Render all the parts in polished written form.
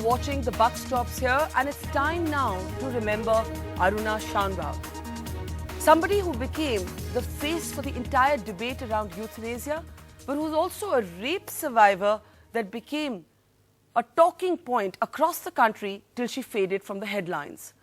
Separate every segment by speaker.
Speaker 1: watching The Buck Stops Here, and it's time now to remember Aruna Shanbaug. Somebody who became the face for the entire debate around euthanasia, but who's also a rape survivor that became a talking point across the country till she faded from the headlines.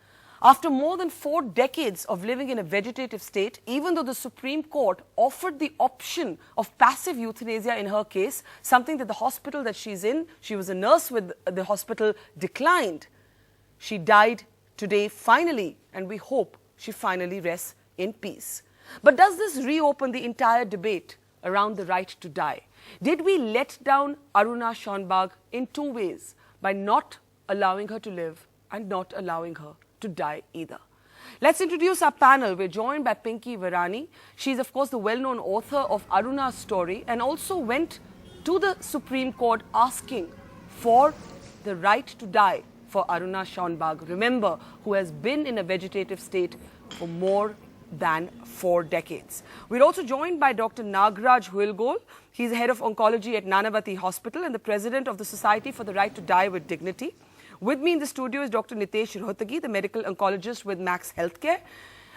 Speaker 1: After more than 4 decades of living in a vegetative state, even though the Supreme Court offered the option of passive euthanasia in her case, something that the hospital that she's in, she was a nurse with the hospital, declined, she died today finally, and we hope she finally rests in peace. But does this reopen the entire debate around the right to die? Did we let down Aruna Shanbaug in 2 ways, by not allowing her to live and not allowing her to die either? Let's introduce our panel. We're joined by Pinky Varani. She's, of course, the well-known author of Aruna's story and also went to the Supreme Court asking for the right to die for Aruna Shanbaug, remember, who has been in a vegetative state for more than 4 decades. We're also joined by Dr. Nagraj Huilgol. He's the head of oncology at Nanavati Hospital and the president of the Society for the Right to Die with Dignity. With me in the studio is Dr. Nitesh Rohtagi, the medical oncologist with Max Healthcare.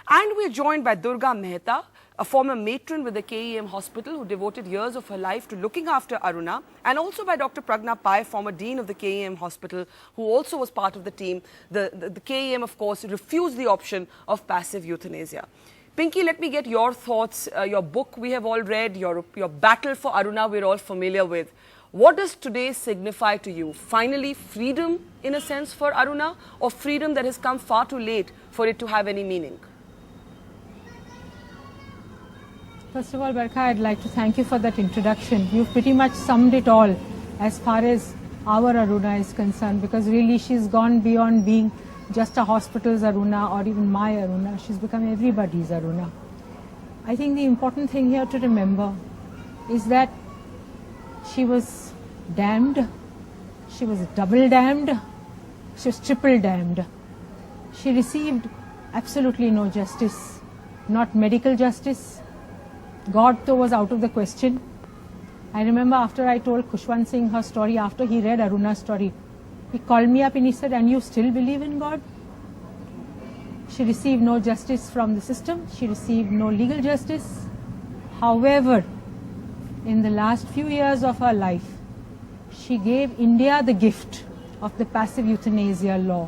Speaker 1: And we're joined by Durga Mehta, a former matron with the KEM Hospital who devoted years of her life to looking after Aruna, and also by Dr. Pragna Pai, former dean of the KEM Hospital, who also was part of the team. The KEM, of course, refused the option of passive euthanasia. Pinky, let me get your thoughts. Your book we have all read, your battle for Aruna we're all familiar with. What does today signify to you? Finally, freedom in a sense for Aruna, or freedom that has come far too late for it to have any meaning?
Speaker 2: First of all, Barkha, I'd like to thank you for that introduction. You've pretty much summed it all as far as our Aruna is concerned, because really she's gone beyond being just a hospital's Aruna or even my Aruna. She's become everybody's Aruna. I think the important thing here to remember is that she was damned, she was double damned, she was triple damned. She received absolutely no justice, not medical justice. God though was out of the question. I remember after I told Khushwant Singh her story, after he read Aruna's story, he called me up and he said, "And you still believe in God?" She received no justice from the system, she received no legal justice. However, in the last few years of her life, she gave India the gift of the passive euthanasia law.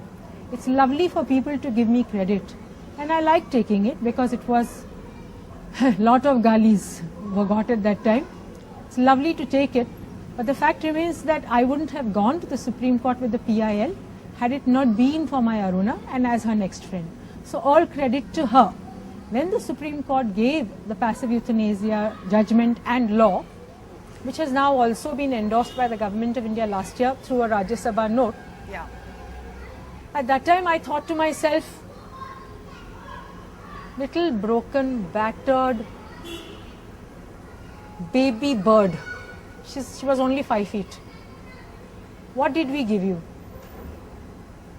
Speaker 2: It's lovely for people to give me credit, and I like taking it because it was a lot of galis were got at that time. It's lovely to take it, but the fact remains that I wouldn't have gone to the Supreme Court with the PIL had it not been for my Aruna and as her next friend. So all credit to her. When the Supreme Court gave the passive euthanasia judgment and law, which has now also been endorsed by the Government of India last year through a Rajya Sabha note, at that time I thought to myself, little broken, battered baby bird. She was only 5 feet. What did we give you?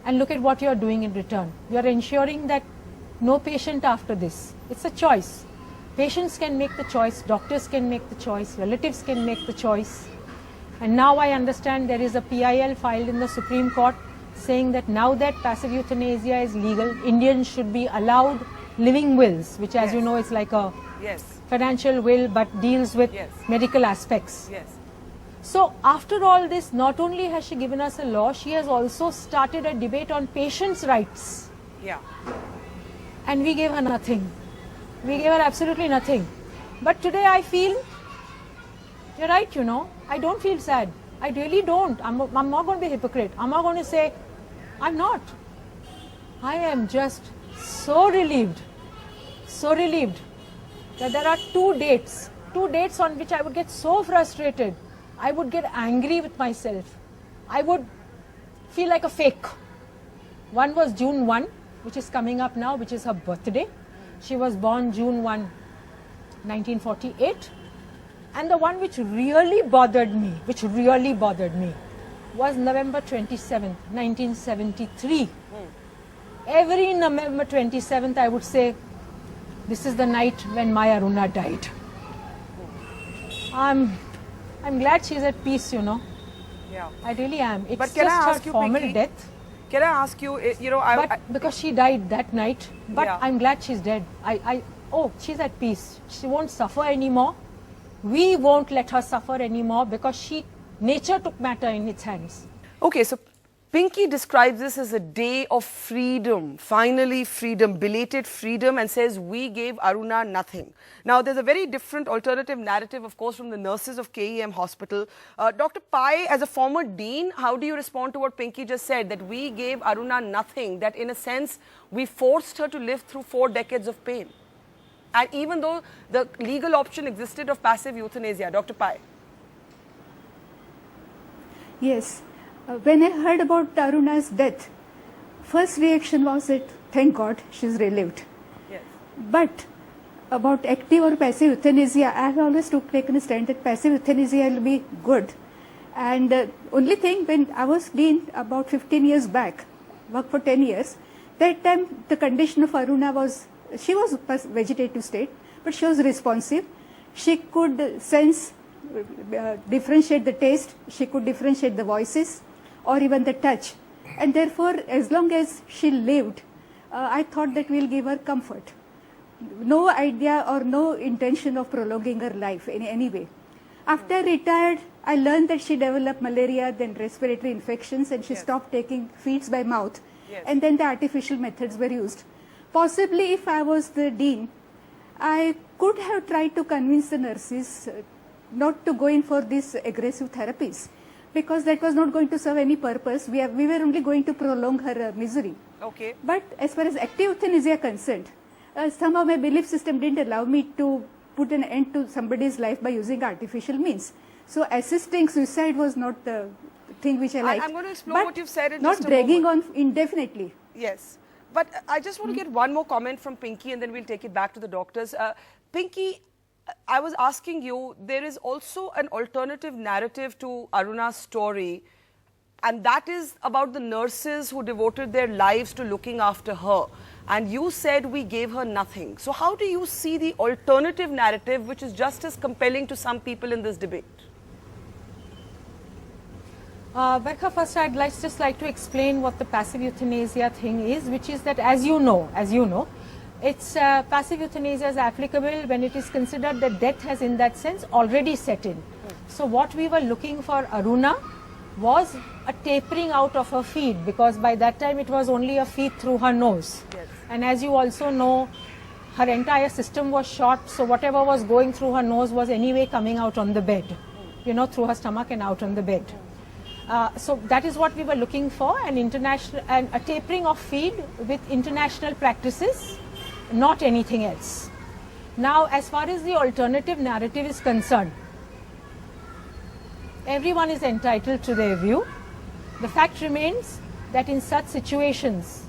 Speaker 2: And look at what you are doing in return. You are ensuring that no patient after this. It's a choice. Patients can make the choice, doctors can make the choice, relatives can make the choice. And now I understand there is a PIL filed in the Supreme Court saying that now that passive euthanasia is legal, Indians should be allowed living wills, which as you know is like a financial will but deals with medical aspects. So after all this, not only has she given us a law, she has also started a debate on patients' rights. And we gave her nothing. We gave her absolutely nothing. But today I feel, you're right, you know, I don't feel sad. I really don't. I'm not going to be a hypocrite. I'm not going to say, I'm not. I am just so relieved that there are 2 dates on which I would get so frustrated. I would get angry with myself. I would feel like a fake. One was June 1, which is coming up now, which is her birthday. She was born June 1, 1948. And the one which really bothered me, was November 27th, 1973. Every November 27th, I would say, this is the night when my Aruna died. I'm glad she's at peace, you know.
Speaker 1: Yeah.
Speaker 2: I really am. It's
Speaker 1: But can
Speaker 2: just
Speaker 1: I
Speaker 2: her
Speaker 1: ask you,
Speaker 2: formal
Speaker 1: Pinky?
Speaker 2: death.
Speaker 1: Can I ask you,
Speaker 2: But because she died that night, but
Speaker 1: Yeah.
Speaker 2: I'm glad she's dead. Oh, she's at peace. She won't suffer anymore. We won't let her suffer anymore because nature took matter in its hands.
Speaker 1: Okay, so Pinky describes this as a day of freedom, finally freedom, belated freedom, and says we gave Aruna nothing. Now, there's a very different alternative narrative, of course, from the nurses of KEM Hospital. Dr. Pai, as a former dean, how do you respond to what Pinky just said, that we gave Aruna nothing, that in a sense, we forced her to live through 4 decades of pain? And even though the legal option existed of passive euthanasia, Dr. Pai.
Speaker 3: Yes. When I heard about Aruna's death, first reaction was that, thank God, she's relived.
Speaker 1: Yes.
Speaker 3: But about active or passive euthanasia, I have always taken a stand that passive euthanasia will be good. And only thing, when I was dean about 15 years back, worked for 10 years, that time the condition of Aruna was, she was vegetative state, but she was responsive. She could sense, differentiate the taste, she could differentiate the voices, or even the touch, and therefore as long as she lived, I thought that we'll give her comfort. No idea or no intention of prolonging her life in any way. After I retired, I learned that she developed malaria, then respiratory infections, and she stopped taking feeds by mouth, and then the artificial methods were used. Possibly if I was the dean, I could have tried to convince the nurses not to go in for these aggressive therapies, because that was not going to serve any purpose. We were only going to prolong her misery.
Speaker 1: Okay.
Speaker 3: But as far as active euthanasia concerned, somehow my belief system didn't allow me to put an end to somebody's life by using artificial means. So assisting suicide was not the thing which I liked.
Speaker 1: I'm going to explore what you've said in
Speaker 3: not
Speaker 1: just a
Speaker 3: dragging
Speaker 1: moment.
Speaker 3: on indefinitely.
Speaker 1: Yes. But I just want to get one more comment from Pinky, and then we'll take it back to the doctors. Pinky, I was asking you, there is also an alternative narrative to Aruna's story, and that is about the nurses who devoted their lives to looking after her. And you said we gave her nothing. So how do you see the alternative narrative, which is just as compelling to some people in this debate?
Speaker 2: Berkha, first I'd just like to explain what the passive euthanasia thing is, which is that as you know, it's passive euthanasia is applicable when it is considered that death has in that sense already set in. So what we were looking for Aruna was a tapering out of her feed, because by that time it was only a feed through her nose.
Speaker 1: Yes.
Speaker 2: And as you also know, her entire system was short, so whatever was going through her nose was anyway coming out on the bed, through her stomach and out on the bed. So that is what we were looking for, an international and a tapering of feed with international practices, not anything else. Now, as far as the alternative narrative is concerned, everyone is entitled to their view. The fact remains that in such situations,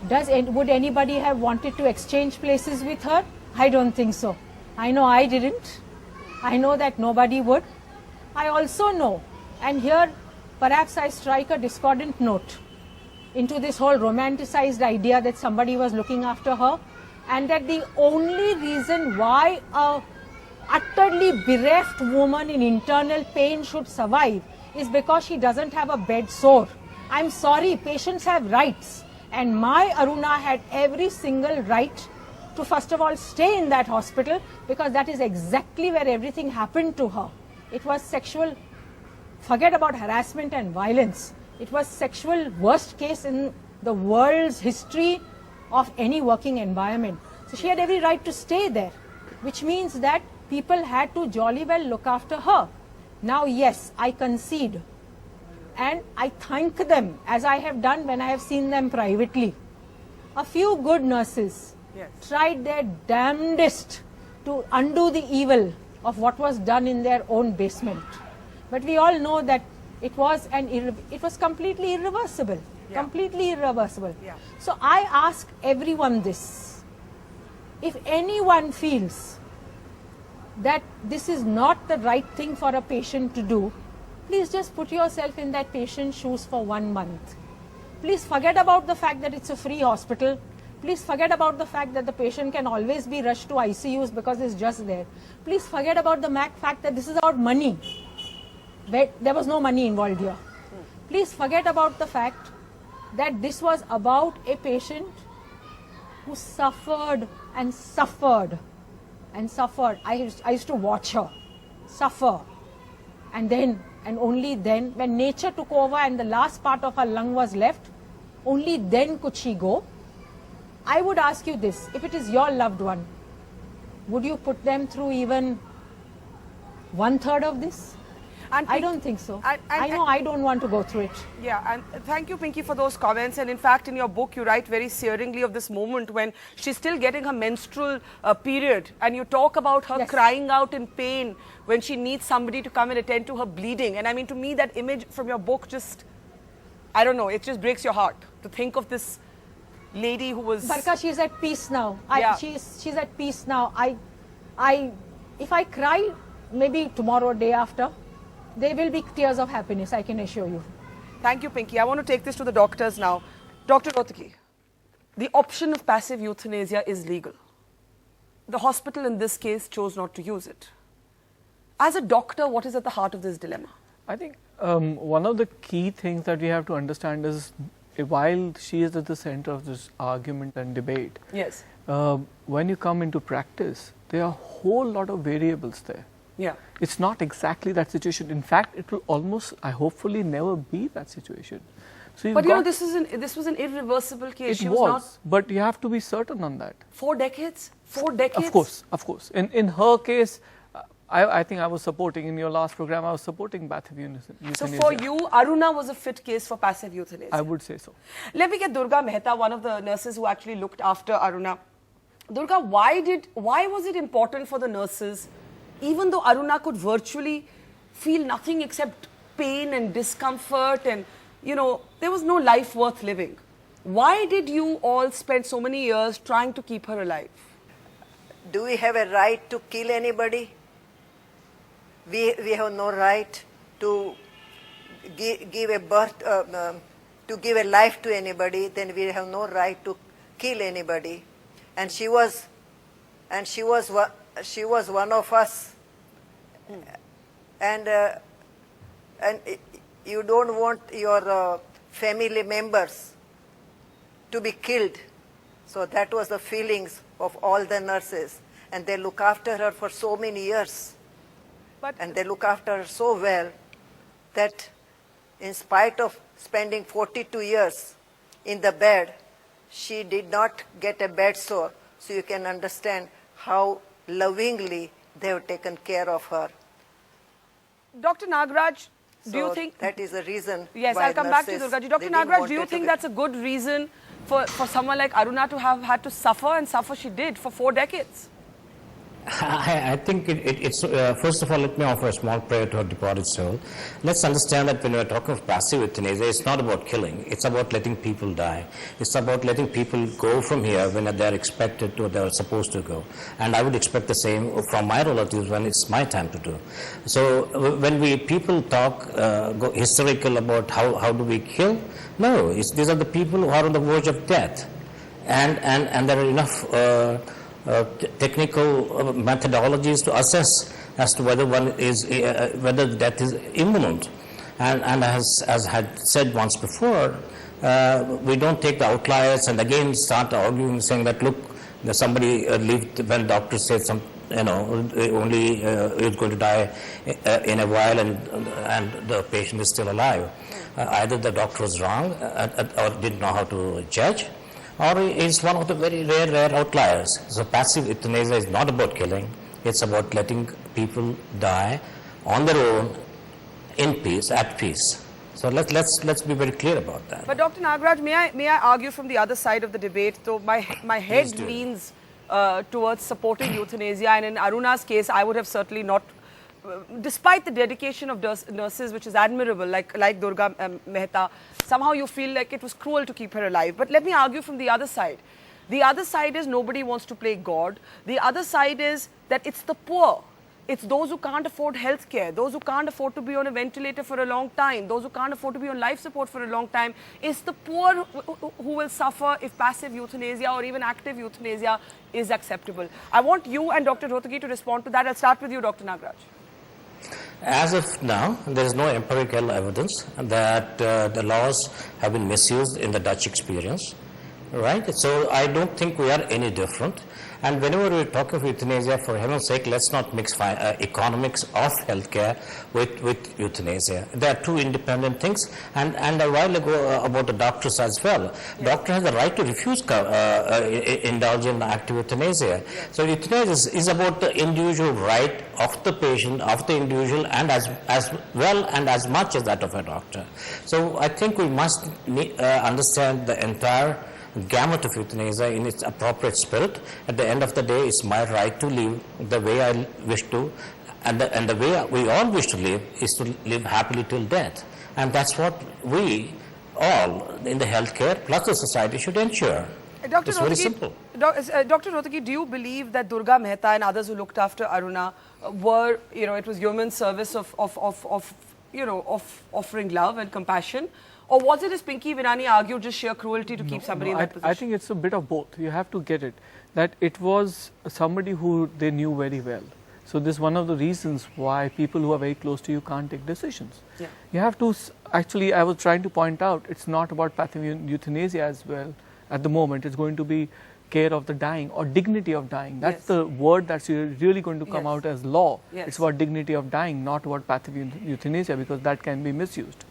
Speaker 2: would anybody have wanted to exchange places with her? I don't think so. I know I didn't. I know that nobody would. I also know, and here perhaps I strike a discordant note into this whole romanticized idea that somebody was looking after her, and that the only reason why a utterly bereft woman in internal pain should survive is because she doesn't have a bed sore. I'm sorry, patients have rights, and my Aruna had every single right to first of all stay in that hospital, because that is exactly where everything happened to her. It was sexual, forget about harassment and violence, it was sexual worst case in the world's history of any working environment. So she had every right to stay there, which means that people had to jolly well look after her. Now yes, I concede, and I thank them, as I have done when I have seen them privately. A few good nurses tried their damnedest to undo the evil of what was done in their own basement. But we all know that it was completely irreversible. Completely irreversible. So I ask everyone this: if anyone feels that this is not the right thing for a patient to do, please just put yourself in that patient's shoes for 1 month. Please forget about the fact that it's a free hospital. Please forget about the fact that the patient can always be rushed to ICUs because it's just there. Please forget about the fact that this is about money. there was no money involved here. Please forget about the fact that this was about a patient who suffered and suffered and suffered. I used to watch her suffer, and only then, when nature took over and the last part of her lung was left, only then could she go. I would ask you this: if it is your loved one, would you put them through even 1/3 of this?
Speaker 1: And
Speaker 2: I don't think so.
Speaker 1: And
Speaker 2: I know I don't want to go through it.
Speaker 1: Yeah, and thank you, Pinky, for those comments. And in fact, in your book, you write very searingly of this moment when she's still getting her menstrual period. And you talk about her crying out in pain when she needs somebody to come and attend to her bleeding. And I mean, to me, that image from your book just, I don't know, it just breaks your heart to think of this lady who was...
Speaker 2: Barka, she's at peace now. She's at peace now. If I cry, maybe tomorrow or day after, there will be tears of happiness, I can assure you.
Speaker 1: Thank you, Pinky. I want to take this to the doctors now. Dr. Rohtgi, the option of passive euthanasia is legal. The hospital in this case chose not to use it. As a doctor, what is at the heart of this dilemma?
Speaker 4: I think one of the key things that we have to understand is, while she is at the center of this argument and debate,
Speaker 1: yes,
Speaker 4: when you come into practice, there are a whole lot of variables there.
Speaker 1: Yeah.
Speaker 4: It's not exactly that situation. In fact, it will almost, hopefully, never be that situation. So
Speaker 1: but you know, this was an irreversible case.
Speaker 4: It was, but you have to be certain on that.
Speaker 1: 4 decades? 4 decades?
Speaker 4: Of course, of course. In her case, I think I was supporting, in your last program, I was supporting passive euthanasia.
Speaker 1: So for you, Aruna was a fit case for passive euthanasia?
Speaker 4: I would say so.
Speaker 1: Let me get Durga Mehta, one of the nurses who actually looked after Aruna. Durga, why was it important for the nurses, even though Aruna could virtually feel nothing except pain and discomfort and, you know, there was no life worth living? Why did you all spend so many years trying to keep her alive?
Speaker 5: Do we have a right to kill anybody? We have no right to give a birth, to give a life to anybody. Then we have no right to kill anybody. And she was one of us. And you don't want your family members to be killed. So that was the feelings of all the nurses. And they look after her for so many years. And they look after her so well that in spite of spending 42 years in the bed, she did not get a bed sore. So you can understand how lovingly they have taken care of her.
Speaker 1: Dr. Nagraj, do you think...
Speaker 5: that is the reason
Speaker 1: Yes,
Speaker 5: why
Speaker 1: I'll come back to you, Durga ji. Dr. Nagraj, do you think that's a good reason for someone like Aruna to have had to suffer, and suffer she did, for 4 decades?
Speaker 6: I think it's first of all, let me offer a small prayer to her departed soul. Let's understand that when we're talking of passive euthanasia, it's not about killing. It's about letting people die. It's about letting people go from here when they're expected to, they're supposed to go. And I would expect the same from my relatives when it's my time to do. So when people talk, go hysterical about how do we kill? No, these are the people who are on the verge of death. And there are enough technical methodologies to assess as to whether whether death is imminent. And as I had said once before, we don't take the outliers and again start arguing, saying that look, somebody lived when doctors said only is going to die in a while and the patient is still alive. Either the doctor was wrong or didn't know how to judge, or is one of the very rare outliers. So passive euthanasia is not about killing, it's about letting people die on their own, in peace, at peace. So let's be very clear about that.
Speaker 1: But Dr. Nagraj, may I argue from the other side of the debate, though my head leans towards supporting euthanasia, and in Aruna's case, I would have certainly not, despite the dedication of nurses, which is admirable, like Durga Mehta, somehow you feel like it was cruel to keep her alive. But let me argue from the other side. The other side is nobody wants to play God. The other side is that it's the poor. It's those who can't afford health care, those who can't afford to be on a ventilator for a long time, those who can't afford to be on life support for a long time. It's the poor who will suffer if passive euthanasia or even active euthanasia is acceptable. I want you and Dr. Rohtgi to respond to that. I'll start with you, Dr. Nagraj.
Speaker 6: As of now, there is no empirical evidence that the laws have been misused in the Dutch experience, right? So I don't think we are any different. And whenever we talk of euthanasia, for heaven's sake, let's not mix economics of healthcare with euthanasia. They are two independent things. And a while ago about the doctors as well. Yes. Doctor has the right to refuse indulge in active euthanasia. Yes. So euthanasia is about the individual right of the patient, of the individual, and as well and as much as that of a doctor. So I think we must understand the entire gamut of euthanasia in its appropriate spirit. At the end of the day, it's my right to live the way I wish to, and the way we all wish to live is to live happily till death. And that's what we all in the healthcare plus the society should ensure.
Speaker 1: Dr.
Speaker 6: It's very simple.
Speaker 1: Dr. Rohtgi, do you believe that Durga Mehta and others who looked after Aruna were, it was human service of offering love and compassion? Or was it, as Pinky Virani argued, just sheer cruelty to keep somebody in that position?
Speaker 4: I think it's a bit of both. You have to get it, that it was somebody who they knew very well. So this is one of the reasons why people who are very close to you can't take decisions. Yeah. You have to, actually, I was trying to point out, it's not about passive euthanasia as well at the moment. It's going to be care of the dying or dignity of dying. That's the word that's really going to come out as law. It's about dignity of dying, not about passive euthanasia, because that can be misused.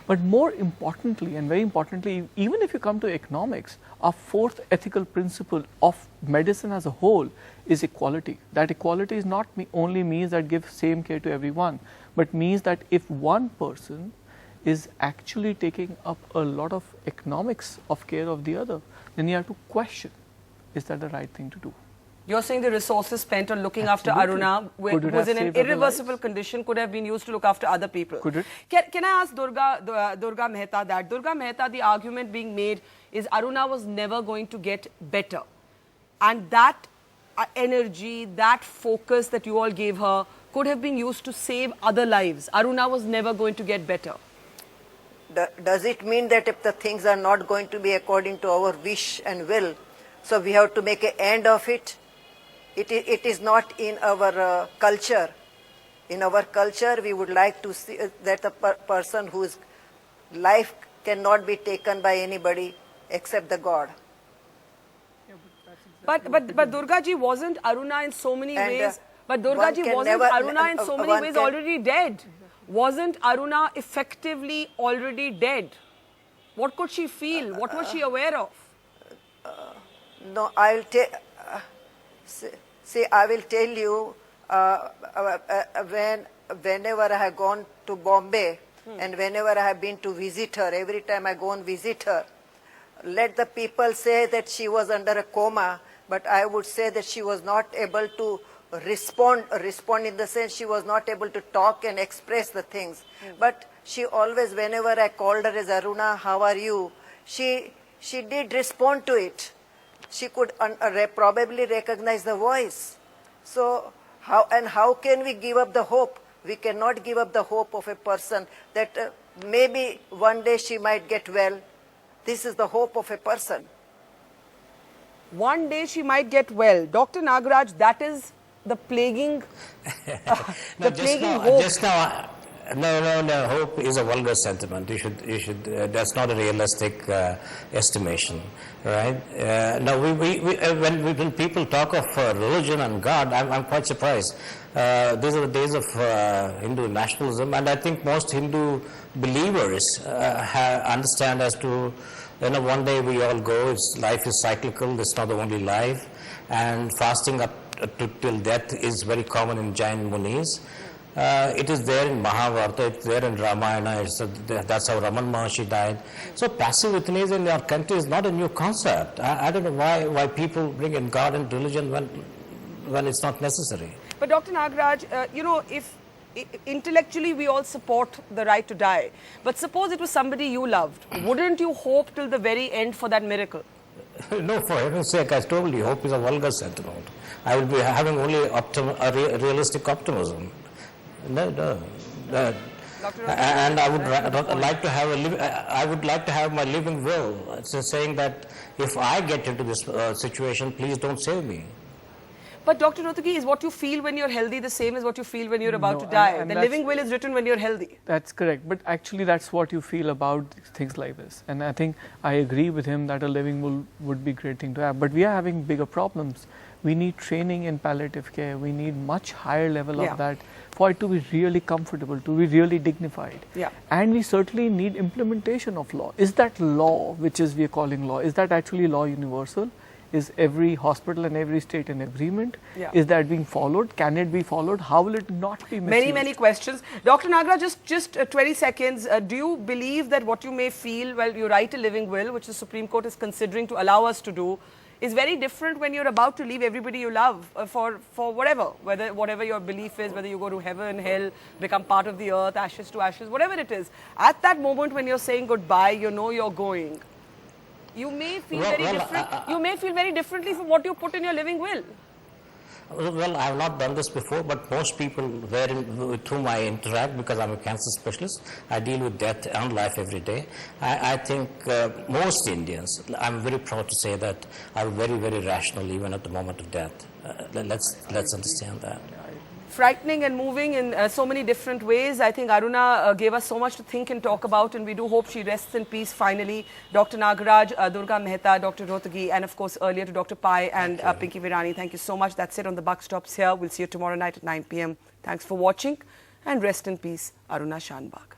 Speaker 4: But more importantly, and very importantly, even if you come to economics, our fourth ethical principle of medicine as a whole is equality. That equality is not only means that give same care to everyone, but means that if one person is actually taking up a lot of economics of care of the other, then you have to question, is that the right thing to do?
Speaker 1: You're saying the resources spent on looking after Aruna, who was in an irreversible condition, could have been used to look after other people.
Speaker 4: Could it?
Speaker 1: Can I ask Durga Mehta that? Durga Mehta, the argument being made is Aruna was never going to get better. And that energy, that focus that you all gave her could have been used to save other lives. Aruna was never going to get better.
Speaker 5: Does it mean that if the things are not going to be according to our wish and will, so we have to make an end of it? It is not in our culture. In our culture, we would like to see that a person whose life cannot be taken by anybody except the God.
Speaker 1: But Durga ji, wasn't Aruna in so many ways? But Durga ji, wasn't Aruna in so many ways already dead? Wasn't Aruna effectively already dead? What could she feel? What was she aware of?
Speaker 5: No, I'll tell. See, I will tell you, whenever I have gone to Bombay and whenever I have been to visit her, every time I go and visit her, let the people say that she was under a coma, but I would say that she was not able to respond in the sense she was not able to talk and express the things. But she always, whenever I called her as Aruna, how are you, she did respond to it. She could probably recognize the voice. So how can we give up the hope? We cannot give up the hope of a person that maybe one day she might get well. This is the hope of a person.
Speaker 1: One day she might get well. Dr. Nagaraj, that is the plaguing, hope.
Speaker 6: Just now, no. Hope is a vulgar sentiment. You should. That's not a realistic estimation, right? Now, when people talk of religion and God, I'm quite surprised. These are the days of Hindu nationalism, and I think most Hindu believers understand as to, one day we all go. Life is cyclical. It's not the only life, and fasting up till death is very common in Jain Munis. It is there in Mahabharata, it's there in Ramayana, that's how Raman Maharshi died. So passive euthanasia in our country is not a new concept. I don't know why people bring in God and religion when it's not necessary.
Speaker 1: But Dr. Nagaraj, if intellectually we all support the right to die, but suppose it was somebody you loved, wouldn't you hope till the very end for that miracle?
Speaker 6: No, for heaven's sake, I told you, hope is a vulgar sentiment. I will be having only a realistic optimism. No. And I would like to have my living will. It's saying that if I get into this situation, please don't save me.
Speaker 1: But Dr. Rohtgi, is what you feel when you're healthy the same as what you feel when you're about
Speaker 4: No,
Speaker 1: to die?
Speaker 4: and
Speaker 1: The living will is written when you're healthy.
Speaker 4: That's correct. But actually, that's what you feel about things like this. And I think I agree with him that a living will would be a great thing to have. But we are having bigger problems. We need training in palliative care. We need much higher level
Speaker 1: Yeah.
Speaker 4: of that for it to be really comfortable, to be really dignified.
Speaker 1: Yeah.
Speaker 4: And we certainly need implementation of law. Is that law, which is we are calling law, is that actually law universal? Is every hospital and every state in agreement?
Speaker 1: Yeah.
Speaker 4: Is that being followed? Can it be followed? How will it not be misused?
Speaker 1: Many questions. Dr. Nagra, just 20 seconds. Do you believe that what you may feel while you write a living will, which the Supreme Court is considering to allow us to do, is very different when you're about to leave everybody you love for whatever, whatever your belief is, whether you go to heaven, hell, become part of the earth, ashes to ashes, whatever it is. At that moment when you're saying goodbye, you know you're going. You may feel you may feel very differently from what you put in your living will.
Speaker 6: Well, I have not done this before, but most people with whom I interact, because I'm a cancer specialist, I deal with death and life every day. I think most Indians, I'm very proud to say that, are very, very rational even at the moment of death. Let's understand that.
Speaker 1: Frightening and moving in so many different ways. I think Aruna gave us so much to think and talk about, and we do hope she rests in peace finally. Dr. Nagaraj, Durga Mehta, Dr. Rohtgi, and of course earlier to Dr. Pai and Pinky Virani. Thank you so much. That's it on The Buck Stops here. We'll see you tomorrow night at 9 p.m. Thanks for watching, and rest in peace, Aruna Shanbaug.